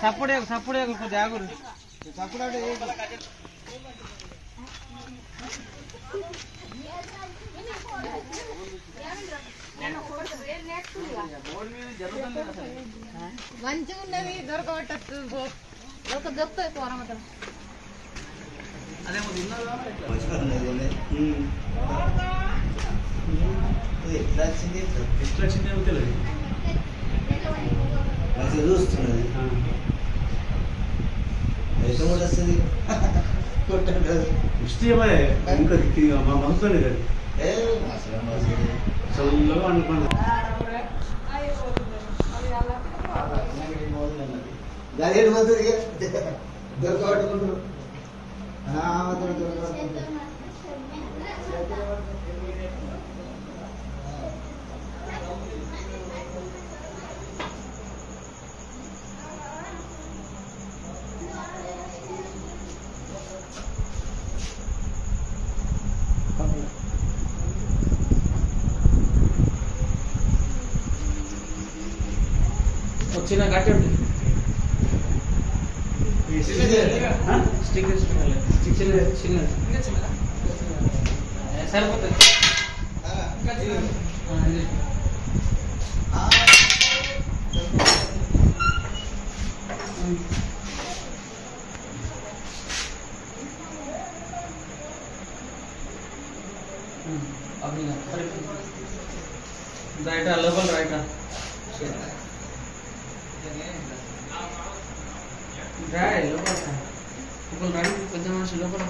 సప్పుడే జాగురు సప్పుడే మంచిగా ఉన్నది దొరకబట్టచ్చు దొరుకుతాయి పోరమతం చూస్తున్నది వస్తుంది ఇంకా మా మనసులోనే కదా చల్లగా అనుకున్నాను గదేడు పోతుంది దొరకబట్టుకుంటారు చిన్న గట్టి ఉంటుంది స్టిక్కర్ చిన్న సరిపోతుంది రైటా లోపల రైటా లోపల పెద్ద మనిషి లోపల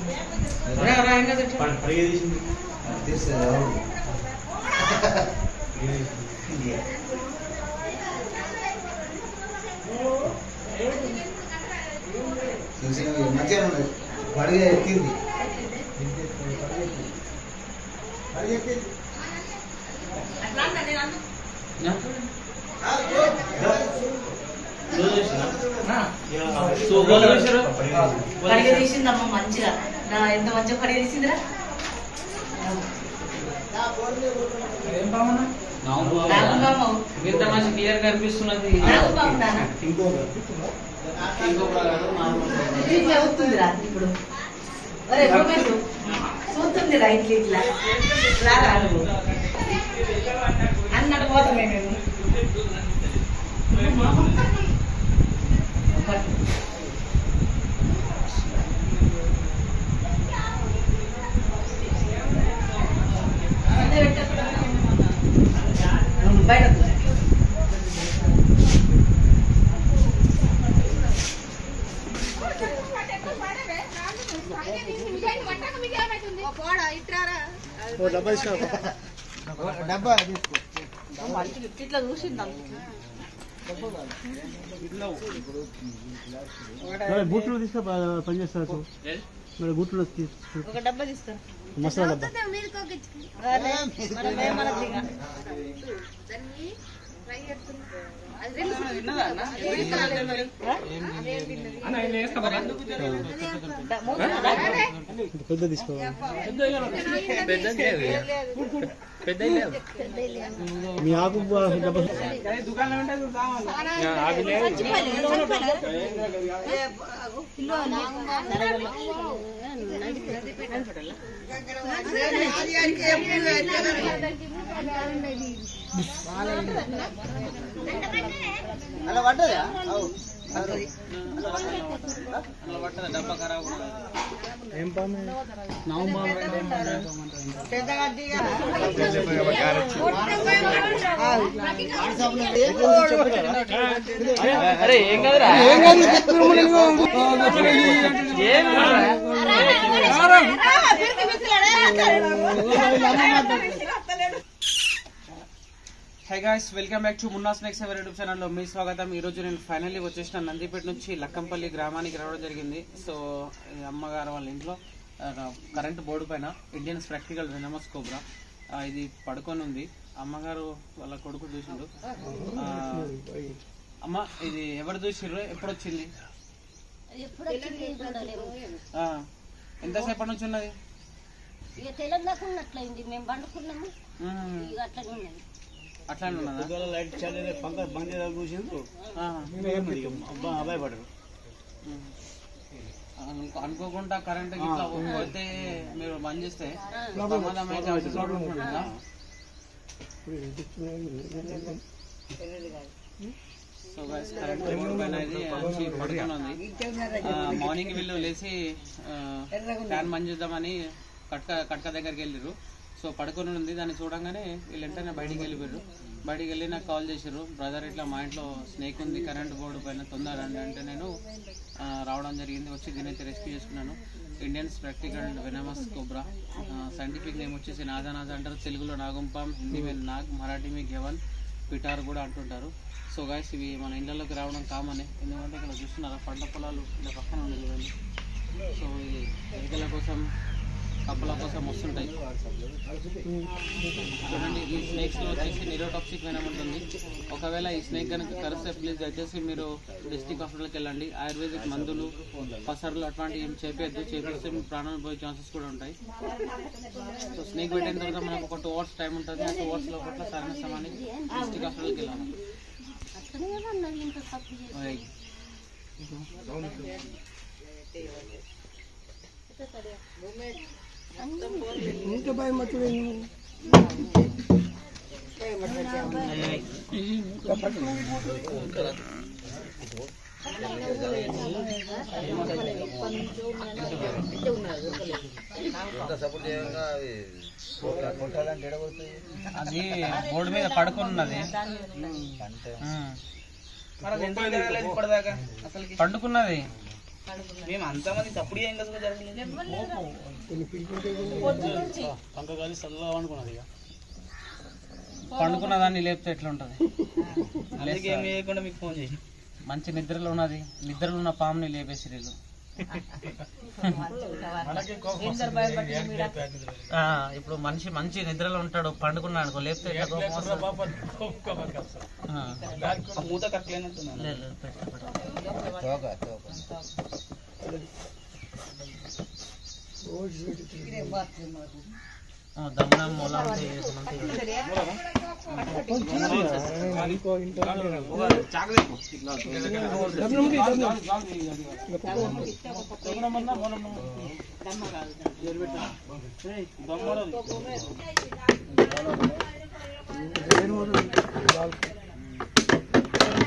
మంచిగా ఉన్నది పడిగా ఎక్కింది తీసిందమ్మా మంచిగా ఎంత మంచిగా పడిగ తీసిందిరా ఇంత మంచి క్లియర్ కనిపిస్తున్నది అవుతుందిరా ఇప్పుడు చూస్తుందిరా ఇట్లా ఇట్లా అన్నట్టు పోతామే మేము బయట డబ్బా తీసుకో ఇట్లా చూసింది బూట్లు తీసుకో పనిచేస్తారు మరి బూట్లు ఒక డబ్బా తీసుకో మసాలా డబ్బా పెద్ద తీసుకో మీ ఆకు డబ్బా అలా పడ్డదా డబ్బా ఖరాబ్ ఏం పాము అరే ఏం కదరా high guys, welcome back to Munna snacks ever YouTube ఛానల్లో మీ స్వాగతం. ఈ రోజు నేను ఫైనల్లీ వచ్చేసిన నందిపేట నుంచి లక్కంపల్లి గ్రామానికి రావడం జరిగింది. సో అమ్మగారు వాళ్ళ ఇంట్లో కరెంట్ బోర్డు పైన ఇండియన్ స్పెక్టికల్ వెనమస్ కోబ్రా ఇది పడుకొని ఉంది. అమ్మగారు వాళ్ళ కొడుకు చూసిండు. అమ్మ ఇది ఎవరు చూసిర్రు, ఎప్పుడు వచ్చింది, ఎంతసేపటి నుంచి ఉన్నది? అట్లానే ఉన్నదా? లైట్ పంకజ్ బంద్ చేయాలి చూసిండ్రు భయపడరు. అనుకోకుండా కరెంట్ ఇట్లా పోతే మీరు బంద్ చేస్తే ప్రమాదం అయితే ఉంటుందా? సో గైస్, కరెంట్ బోర్డు పైన ఇది పడుకున్నది. మార్నింగ్ వీళ్ళు లేచి ఫ్యాన్ బంద్ చేద్దామని కట్క దగ్గరికి వెళ్ళారు. సో పడుకొని ఉంది, దాన్ని చూడంగానే వీళ్ళు వెంటనే బయటికి వెళ్ళిపోయారు. బయటికి వెళ్ళి నాకు కాల్ చేశారు, బ్రదర్ ఇట్లా మా ఇంట్లో స్నేక్ ఉంది కరెంట్ బోర్డు పైన, తొందరండి అంటే నేను రావడం జరిగింది. వచ్చి దీని అయితే రెస్క్యూ చేసుకున్నాను. Indian spectacle venomous cobra, scientific name వచ్చేసి నాజా అంటారు, తెలుగులో నాగుంపాం, హిందీ మీద నాగ్, మరాఠీ మీద గెవన్, పిటార్ కూడా అంటుంటారు. సో గైస్, ఇవి మన ఇళ్లలోకి రావడం కామనే, ఎందుకంటే ఇక్కడ చూస్తున్నారా పంట పొలాలు ఇలా పక్కన ఉండేది. సో ఇది ఎలుకల కోసం కప్పల కోసం వస్తుంటాయి. చూడండి, ఈ స్నేక్స్ లో వచ్చేసి నిరోటాక్సిక్ వెనమ్ ఉంటుంది. ఒకవేళ ఈ స్నేక్ కనుక కరిస్తే ప్లీజ్ దయచేసి మీరు డిస్ట్రిక్ట్ హాస్పిటల్కి వెళ్ళండి. ఆయుర్వేదిక్ మందులు, పసర్లు అట్లాంటివి ఏం చేపిస్తే మీ ప్రాణాలు పోయే ఛాన్సెస్ కూడా ఉంటాయి. సో స్నేక్ పెట్టిన తర్వాత మనకు ఒక 2 hours టైం ఉంటుంది. ఆ 2 hours లోపల సరైన సమయానికి డిస్ట్రిక్ట్ హాస్పిటల్కి వెళ్ళాలి. అది బోర్డు మీద పడుకున్నది, పండుకున్నది. మేము అంతమంది తప్పుడు ఏం పండుకున్నదాన్ని లేపితే ఎట్లా ఉంటది? మీకు ఫోన్ చేసి మంచి నిద్రలో ఉన్నది, నిద్రలో ఉన్న పాముని లేపేసి వీళ్ళు. ఇప్పుడు మనిషి మంచి నిద్రలో ఉంటాడు, పండుకున్నాడు అనుకో, లేపితే మూత దమ్మున మూల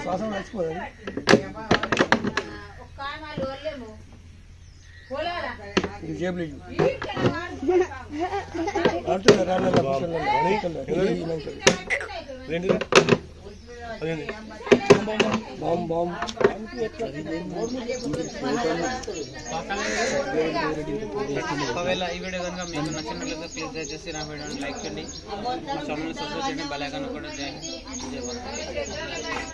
శ్వాసం నచ్చిపోదు. ఒకవేళ ఈ వీడియో కనుక మీకు నచ్చినట్లయితే ప్లీజ్ దయచేసి నా వీడియోని లైక్ చేయండి, మా ఛానల్ని సబ్స్క్రైబ్ చేయండి, బెల్ ఐకాన్ కూడా చేయండి.